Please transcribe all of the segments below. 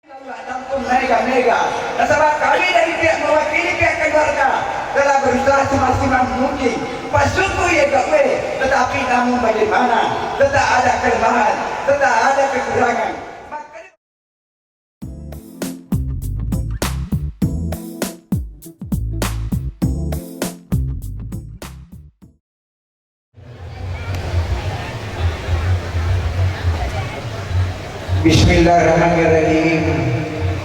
mega-mega. Nasabah kami dari pihak mewakili pihak keluarga telah berusaha semaksimal mungkin. Pasuku ya gawe, tetapi namun bagaimana? Tetap ada kelemahan, tetap ada kekurangan. Bismillahirrahmanirrahim.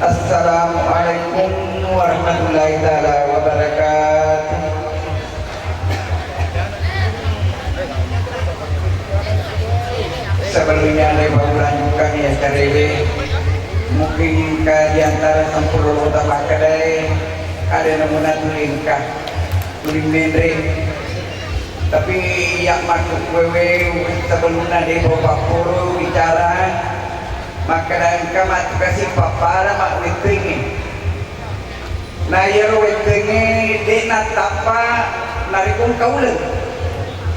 Assalamualaikum warahmatullahi taala wabarakatuh. Sebelumnya lepa melanjutkan ya karele. Mungkin di antara sampul utama kedai ada namanya tuling mendre. Tapi yang masuk wewe sebelumnya di bapak puru bicara maka dan kamat kasih papara mak wetengi na yero wetengi de na tapa narikung kaulan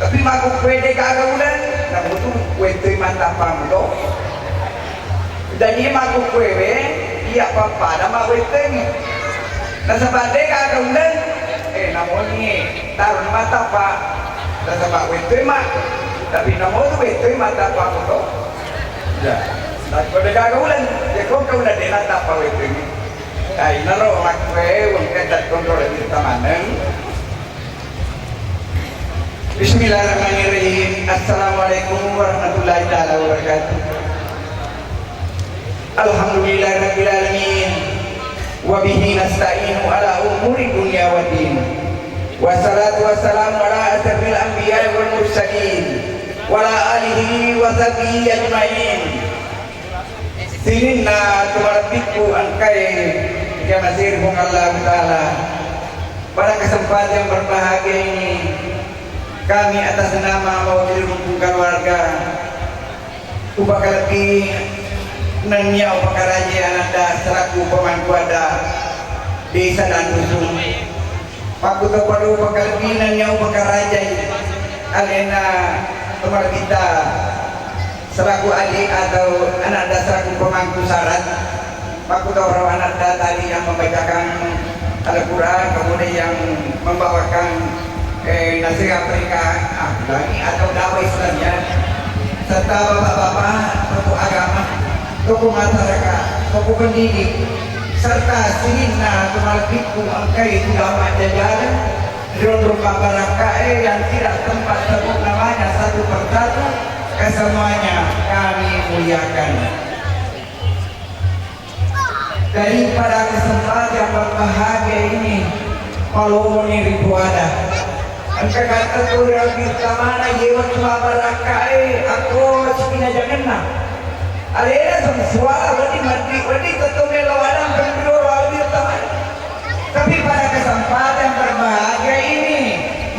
tapi maku pwede kagaulan na butuh wetengi matapa mo dan iya maku pwede iya papara mak wetengi na sabade kagaulan namun ni tarun matapa na sabak wetengi mak tapi namun wetengi matapa mo ya kalau gagawin, ya kung kaulan din ang tapawit ini. Ay naro makwe, wong kedat kontrol di tamanan. Bismillahirrahmanirrahim. Assalamualaikum warahmatullahi taala wabarakatuh. Alhamdulillahirabbil alamin. Wa bihi nasta'inu ala umuri dunya waddin. Wassalatu wassalamu ala asyrafil anbiya'i wal mursalin wa ala alihi wa sahbihi ajmain. Sinin na tumarapiku angkay masir kong Allah Ta'ala. Pada kesempatan yang berbahagia ini kami atas nama mewakili rumpun keluarga upaka lebih nanya upaka raja ananda selaku pemangku ada desa dan dusun paku kepada upaka lebih nanya upaka raja alena tempat kita selaku adik atau anak selaku pemangku syarat aku tahu orang anak tadi yang membacakan Al-Quran kemudian yang membawakan nasihat pernikahan lagi atau dakwah Islamnya serta bapak-bapak tokoh agama tokoh masyarakat tokoh pendidik serta sinina kemalkiku angkai ulama jajaran rumah barakae yang tidak tempat sebut namanya satu persatu kesemuanya kami muliakan. Daripada kesempatan yang berbahagia ini malumuni ribuana angka kata kurang kita mana yewa cuma barakai aku sepina jangan alena semua wadi tetap melawan berdua wadi teman tapi pada kesempatan yang berbahagia ini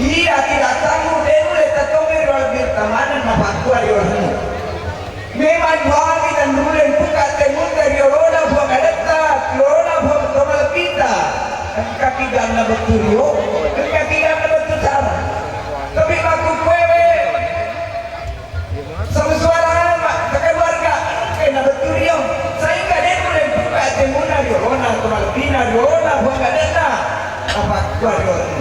ia tidak tangguh dulu tetap melawan teman mapakua di orang memang wali dan nulen buka temut dari Corona buang adata Corona buang tomal kita kaki gana beturio kaki gana betul sama tapi aku kwewe sama suara mak keluarga kena beturio sehingga dia nulen buka temut dari Corona tomal kita Corona buang adata mapakua di orang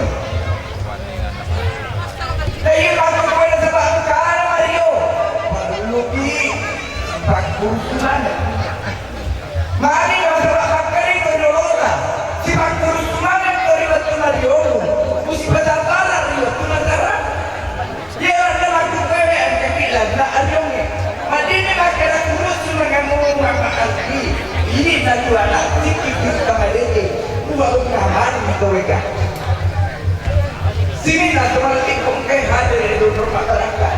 jadi aku kwewe sebab kara Mario luki Pakkurusunan mari masalah makari itu dolota si pakkurusunan itu ribat tunariyo musibah darah ribat tunariyo dia ada laku kewean kekilan na aryongnya madini makara kurusu mengamung makalki ini satu anak sikit kamadete dua ukaman mitoweka sini nak teman-teman kay hadir di rumah masyarakat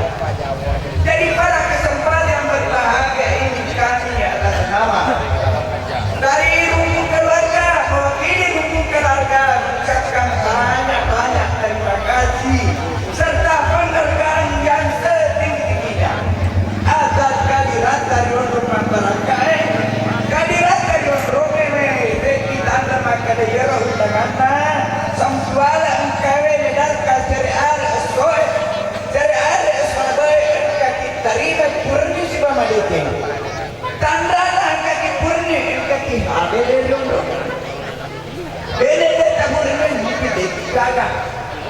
jadi pada kesempatan yang berbahagia ini kami atas nama dari rumpun keluarga mewakili rumpun keluarga mengucapkan banyak-banyak terima kasih serta penghargaan yang setinggi-tingginya atas kehadiran dari rumah masyarakat kehadiran dari rumah kita anda maka daerah undangannya samsuala engkawe nedarka syariat soe syariat soe kaki tarima banyak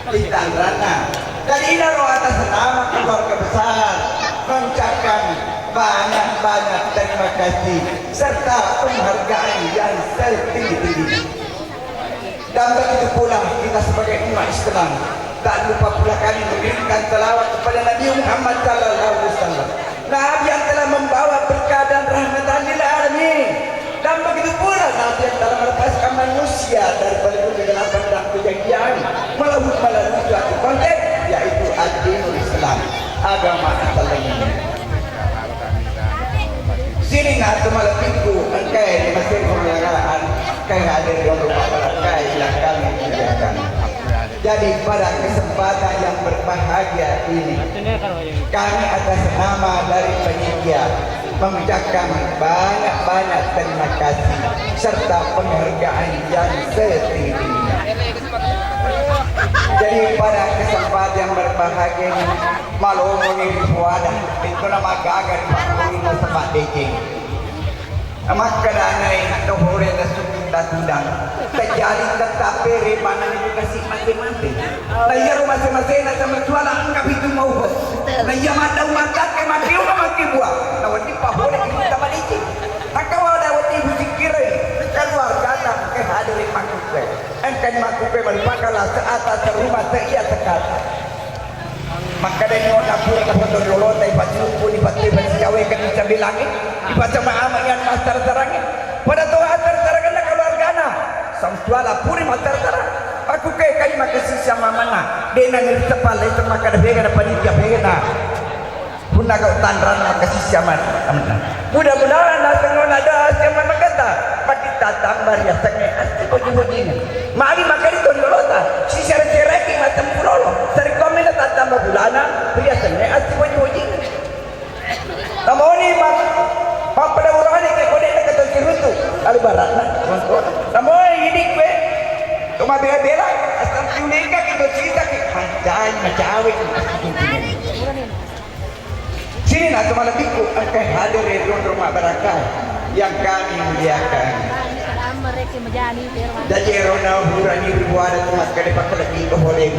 di Tangerana. Dan ini atas nama keluarga besar mengucapkan banyak-banyak terima kasih serta penghargaan yang setinggi-tingginya. Dan begitu pula kita sebagai umat Islam tak lupa pula kami memberikan selawat kepada Nabi Muhammad sallallahu alaihi wasallam, Nabi yang telah membawa berkah dan rahmatan lil alamin. Dan begitu pula Nabi yang telah melepaskan manusia dari kegelapan dan kejadian melalui suatu konteks, yaitu ad-dinul Islam, agama Islam ini. Sini atau malam minggu engkai di masjid pengelaran kai hadir di rumah kai yang kami muliakan. Jadi pada kesempatan yang berbahagia ini, kami atas nama dari panitia mengucapkan banyak-banyak terima kasih serta penghargaan yang setinggi-tingginya. Jadi pada kesempatan yang berbahagia ini, malu mengirim wadah itu nama gagal mengirim tempat dating. Maka danai dohore dan suku datang terjadi tetapi remana itu kasih mati-mati. Naya rumah masing-masing nak sama jualan angkat itu mau. Naya mata umat ke mati rumah mati buah. Nawati pahole kita malici. Maka wadah wati bukire keluar kata ke hadirin makupe. Engkan makupe melipakalah seatas rumah seia sekata. Maka dari orang pun kita foto dulu, tapi pasti pun dipati bersiawe kan bisa bilangin, dibaca mahaman yang master terangin. Pada tuh master terangin keluarga na, samsuala puri master terang. Aku kayak kali makasih sama mana, dia nangis sepal itu maka ada bega dapat dia bega na. Puna kau tandran makasih sama mana. Mudah-mudahan nasengon ada siapa kata, pagi datang baria sangat asli baju-bajunya. Mari makan itu dulu ta, si cerek-cerek macam pulolo. Seri komen tak tambah bulana, biasanya asli baju-bajunya. Tamoni mak, pada orang ni kau dia nak kata kirutu, kali barat na. Tamoni ini kue, cuma bela-bela, asal kiunika kita cerita ke panjang macam sini nak cuma lebih ku akan hadir di rumah barakah yang kami muliakan. Jadi rona hurani ribuan tumat kali pakai lebih ke boleh.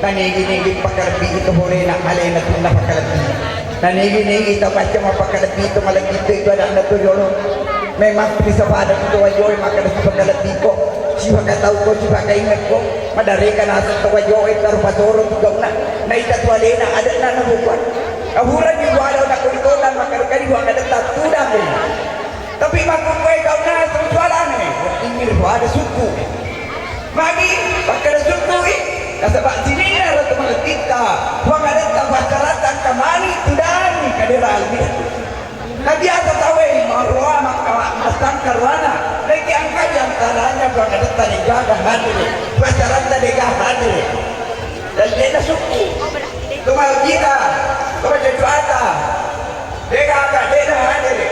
Dan ini pakai lebih ke boleh nak alih nak tunda pakai lebih. Dan ini kita macam apa pakai lebih itu malah itu ada nak tu jolo. Memang bisa pada itu wajoi makan lebih pakai lebih kok. Siapa kata tahu kok siapa kata ingat kok. Madarikan asal tu wajoi taruh pasoro juga nak. Nah itu tualena ada nak bukan. Aburan juga ada nak kulitan maka kali gua ada tetap sudah ni. Tapi maku kue kau nak soalan ni. Ingin gua ada suku. Magi pakai ada suku ni. Sebab sini ni ada teman kita. Gua ada tetap masyarakat kemani sudah ni kadiran ni. Nabi ada tahu marwa maka masang karwana. Lagi angkat yang taranya gua ada tetap jaga hadir. Masyarakat jaga hadir. Dan dia suku. Tumal kita. Kau jadi ada, dia agak dia ada ni.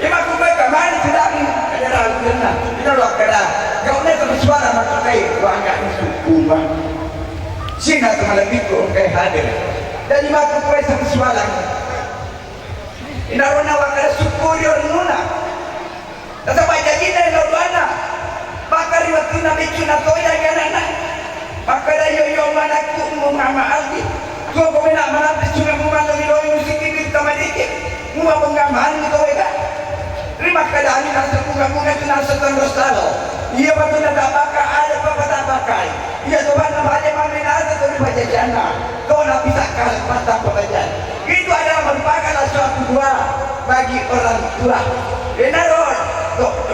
Lima kumai kemana tidak ni? Ada ragu na. Kita luar kena. Kau ni tu suara macam ni. Kau angkat ni suku bang. Sini tu malam itu kau hadir. Dan lima kumai sama suara. Ina rona wakar suku dia nuna. Tetapi jadi ni lawan. Maka riwayat Nabi kita toya kan anak. Maka dia yo mana ku mama aldi. Kau kau nak mana percuma memandang di musik ini sama dikit, mua penggambaran itu mereka. Terima keadaan ini nasi bunga-bunga itu nasi terus-terus. Ia betul nak pakai ada apa tak pakai. Ia tuan namanya mana nasi tu dibaca jana. Kau nak bisa kalah mata pelajaran. Itu adalah merupakan suatu doa bagi orang tua. Benar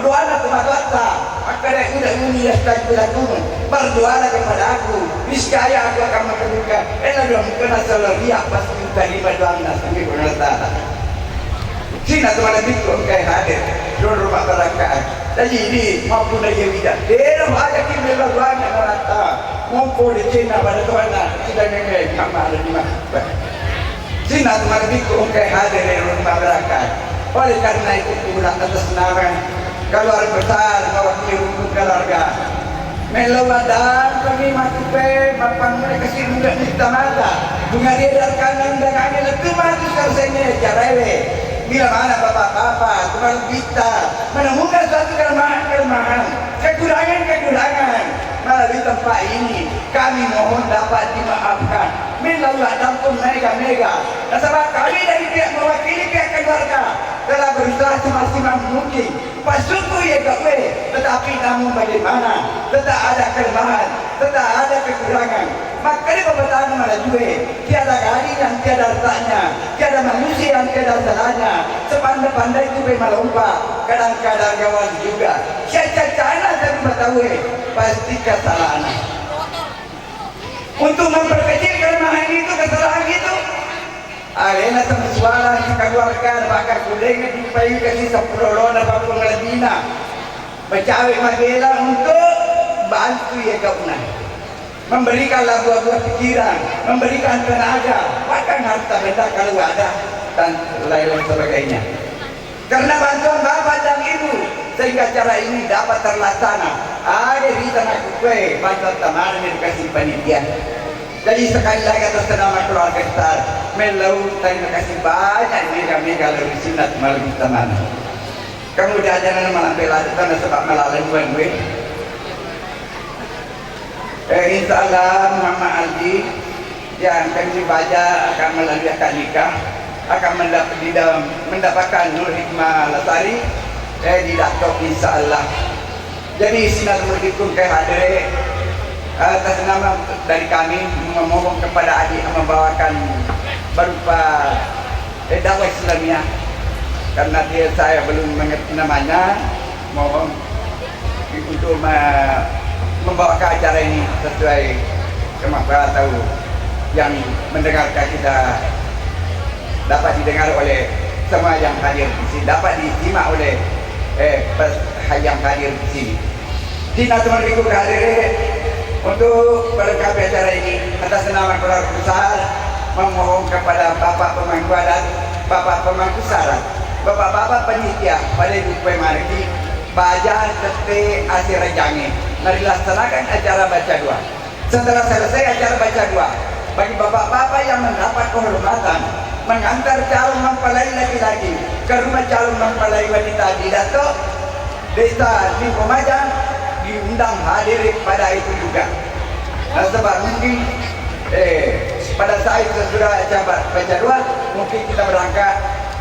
doa nak mata. Maka dia sudah mulia sekali lakukan. Berdoa kepada aku. Niscaya aku akan menemuka. Enak kena salah riak pasti kita lima doa nasi benar tak. Sini teman itu kayak hadir di rumah barakat. Jadi ini maupun dari widah. Dia ada kita berdoa nak tak. Maupun di Cina pada Tuhan kita mengenai kamar di mana. Sini teman itu kayak hadir di rumah barakat. Oleh karena itu pula atas nama keluarga besar mewakili hukum keluarga. Melawadan kami makupe bapang mereka kasih muda kita mata. Bunga dia dan kanan dan angin itu mati selesainya jarawe. Bila mana bapak-bapak, tuan kita menemukan suatu kelemahan, kekurangan, melalui tempat ini kami mohon dapat dimaafkan melalui ataupun mega-mega. Nah, sebab kami dari pihak mewakili pihak keluarga telah berusaha semaksimal mungkin pasuku ya gawe, tetapi namun bagaimana tetap ada kelemahan, tetap ada kekurangan. Maka di pemerintahan Malaysia tiada gari yang tiada letaknya, tiada manusia yang tiada salahnya. Sepandai-pandai itu melompat, kadang-kadang gawan juga. Syacacana dan mengetahui pasti kesalahan. Untuk memperkecil kelemahan itu, kesalahan itu, alena sama suara si keluarga bakal kudengnya dipayu kasih 10 lona apapun lebihna bercawe magela untuk bantu ya kaunan, memberikan buah-buah pikiran, memberikan tenaga, bahkan harta benda kalau ada dan lain-lain sebagainya. Karena bantuan bapak dan ibu sehingga cara ini dapat terlaksana. Ada di tanah kue bantuan teman edukasi panitia. Jadi sekali lagi atas nama keluarga besar melau terima kasih banyak mega-mega lebih sinat melalui teman. Kemudian jangan malam bela tanah sebab melalui gue. Insya Allah Muhammad Aldi yang akan dibaca akan melalui akad nikah akan mendapatkan Nur Hikmah Lestari di Datuk insya Allah. Jadi Sinatullah ke hadir atas nama dari kami memohon kepada adik membawakan berupa dakwah Islamiyah karena saya belum mengerti namanya, mohon untuk membawakan acara ini sesuai kemampuan tahu yang mendengarkan kita dapat didengar oleh semua yang hadir di sini, dapat disimak oleh yang hadir di sini. Sinatullah hadir untuk melengkapi acara ini atas nama keluarga besar memohon kepada Bapak Pemangku Adat, Bapak Pemangku Syarat, Bapak-bapak panitia pada Dukuh Margi, Bajan Tete Asir Jange, mari laksanakan acara baca doa. Setelah selesai acara baca doa, bagi bapak-bapak yang mendapat kehormatan mengantar calon mempelai laki-laki ke rumah calon mempelai wanita di Datuk Desa di Lumajang, diundang hadir pada itu juga. Nah, sebab mungkin pada saat sesudah acara baca doa mungkin kita berangkat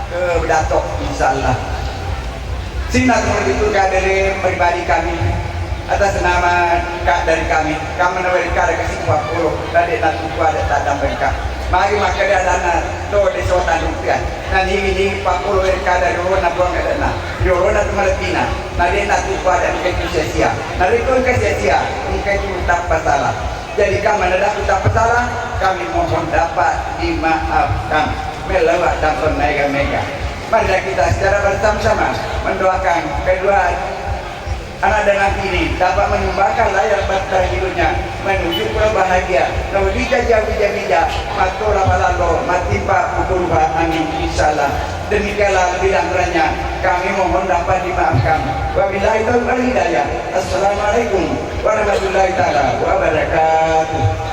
ke Datuk insyaallah. Sinatullah itu dari pribadi kami atas nama dari kami menawari kada kasih 40 dari natu ada tanda mereka. Mari maka dia dana to di sotan rupiah. Nah ini 40 kada dulu na buang kada na. Dulu na tumalapina. Nah dia natu ada mungkin sia-sia. Nah itu sia-sia mungkin itu tak masalah. Jadi kami ada tak masalah, kami mohon dapat dimaafkan melewat dan mega-mega. Mari kita secara bersama-sama mendoakan kedua anak dan anak ini dapat menyumbangkan layar bahtera hidupnya menuju pulau bahagia. Naudija jauh-jauh matura malalo matimpa pukulha amin insyaallah. Demikianlah lebih lanjutannya kami mohon dapat dimaafkan. Wabillahi taufiq wal hidayah. Assalamualaikum warahmatullahi taala wabarakatuh.